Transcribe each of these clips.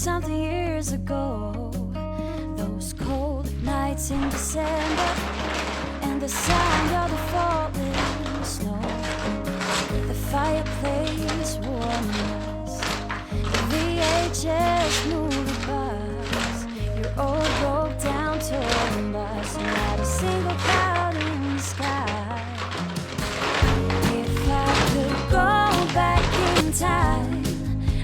something years ago. Those cold nights in December, and the sound of the falling snow. The fireplace warming us, the VHS movie box, your old broke down touring bus, and not a single cloud in the sky. If I could go back in time,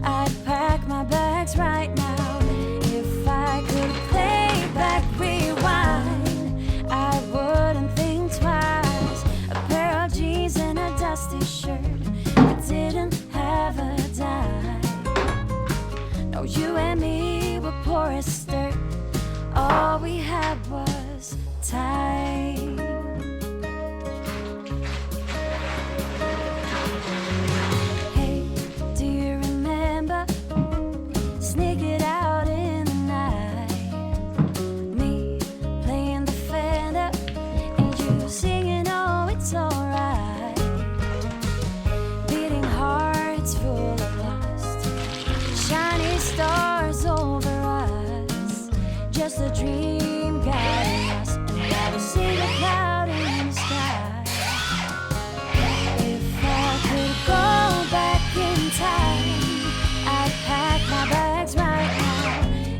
I'd pack my bags right now. If I could play back, rewind, I wouldn't think twice. A pair of jeans and a dusty shirt, we didn't have a dime. No, you and me were poor as dirt. All we had was time. Hey, do you remember sneaking it out in the night? Me playing the Fender and you singing, oh, it's alright. Beating hearts full of lust, shiny stars over us, just a dream guiding us, and not a single cloud in the sky. If I could go back in time, I'd pack my bags right now.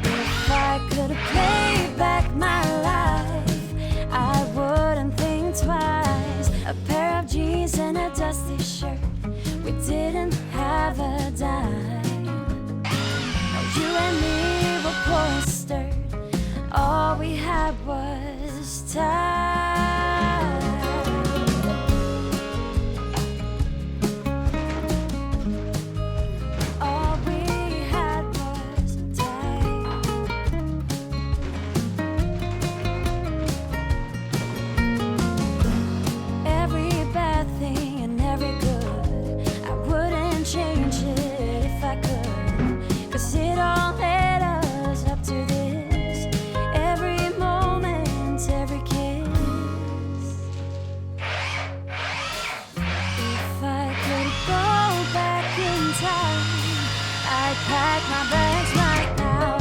If I could play back my life, I wouldn't think twice. A pair of jeans and a dusty shirt, we didn't have a dime. No, you and me were poor as dirt. All we had was time. All we had was time. Every bad thing and every good, I wouldn't change it if I could, 'cause it all led us up to this. Every moment, every kiss. If I could go back in time, I'd pack my bags right now.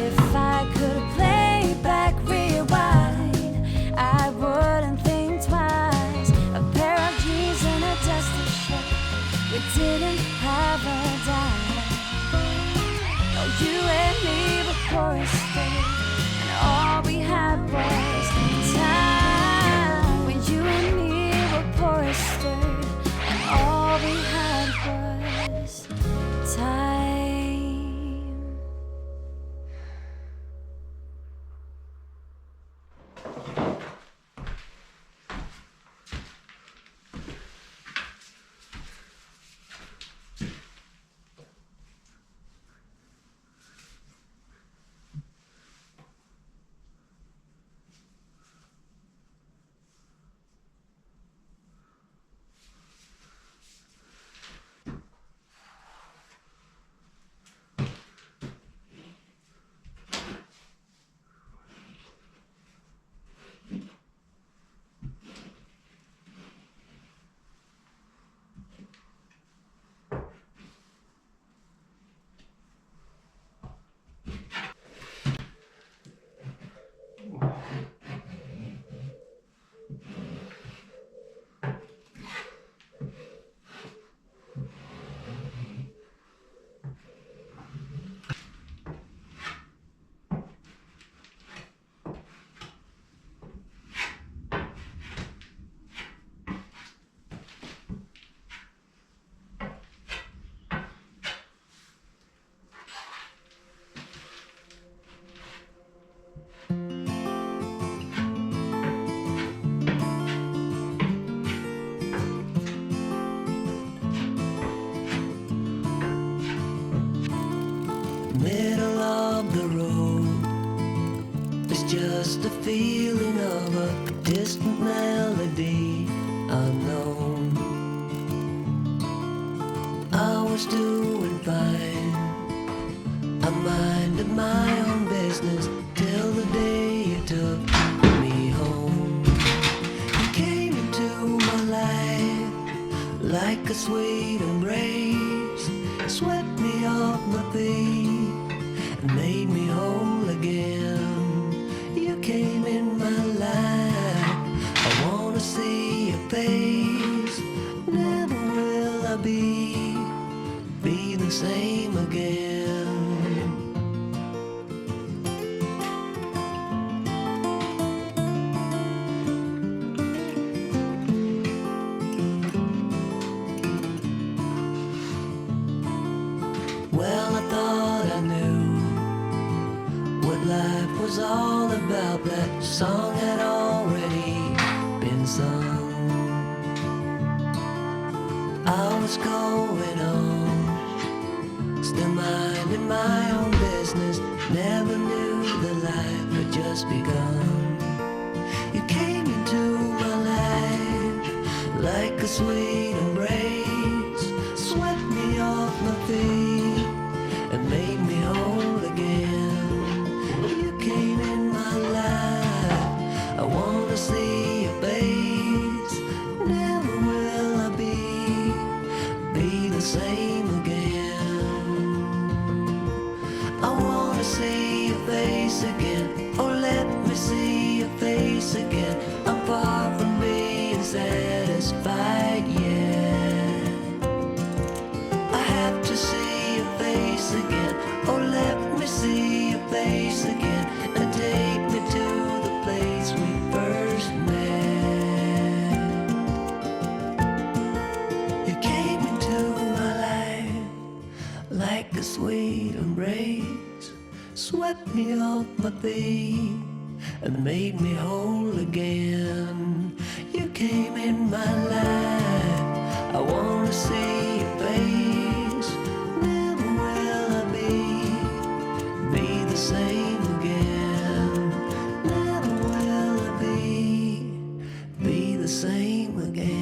If I could play back, rewind, I wouldn't think twice. A pair of jeans and a dusty shirt, we didn't have a dime. No, you and me were poor as dirt, and all we had was time. When you and me were poor as dirt, and all we had was time. Middle of the road, it's just the feeling of a distant melody unknown. I was doing fine, I minded my own business till the day you took me home. You came into my life like a sweet embrace, swept me off my feet same again. Well, I thought I knew what life was all about. That song had already been sung. I was going on, still minding my own business. Never knew the life had just begun. You came into my life like a sweet embrace, swept me off my feet and made me whole again. You came in my life, I wanna see your face. Never will I be the same again. I wanna see your face again, oh let me see your face again. I'm far from being satisfied yet. I have to see your face again, oh let me see your face again, and take me to the place we first met. You came into my life like a sweet embrace, swept me off my feet and made me whole again. You came in my life, I wanna see your face. Never will I be the same again. Never will I be the same again.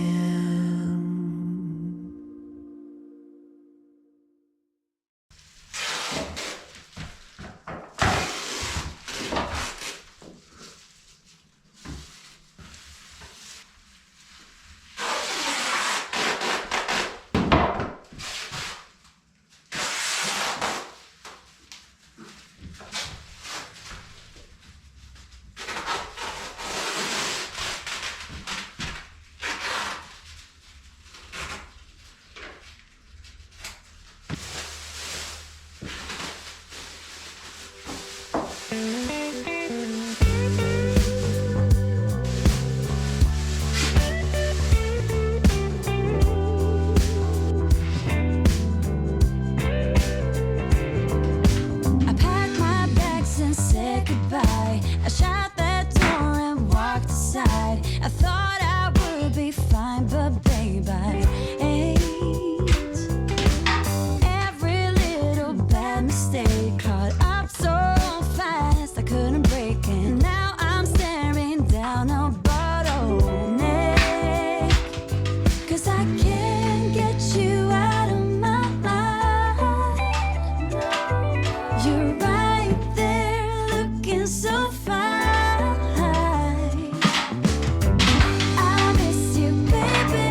I packed my bags and said goodbye. I shut that door and walked aside. I thought I would be fine, but babe, I ain't. Every little bad mistake caught up so fast I couldn't break it. Now I'm staring down a bottleneck, 'cause I can't get you out of my mind. You're right there looking so fine. I miss you, baby.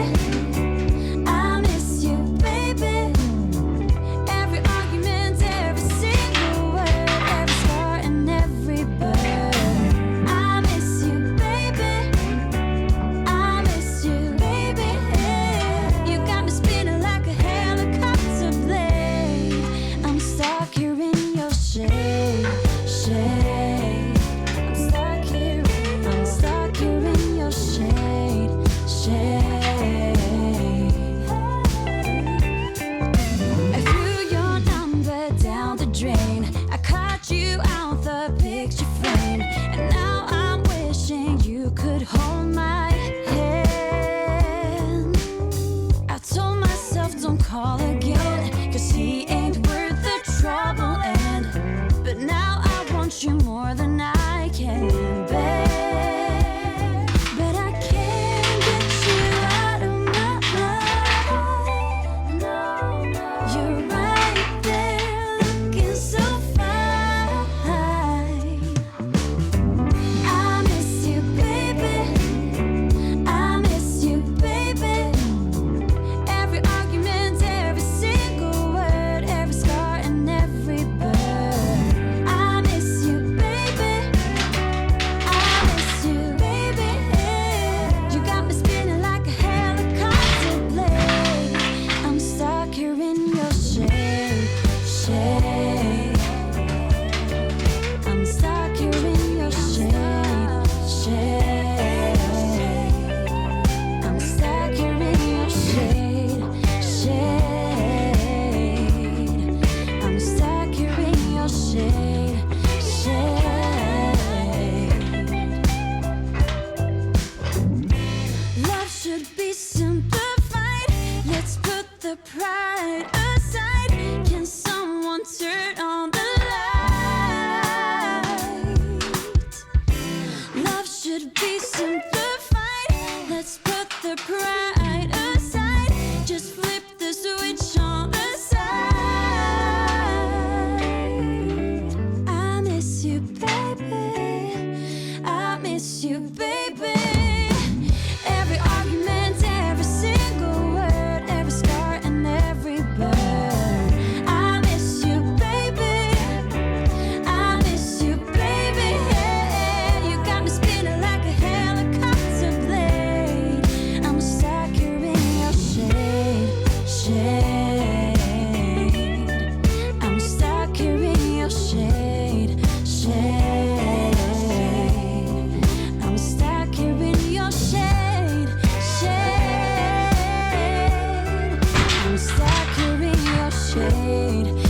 miss you, baby. Every argument, every single word, every scar and every burn. I miss you, baby. I miss you, baby. Yeah, you got me spinning like a helicopter blade. I'm stuck here in your shade. I'm stuck here in your shade. I'm stuck here in your shade. I'm stuck here in your shade.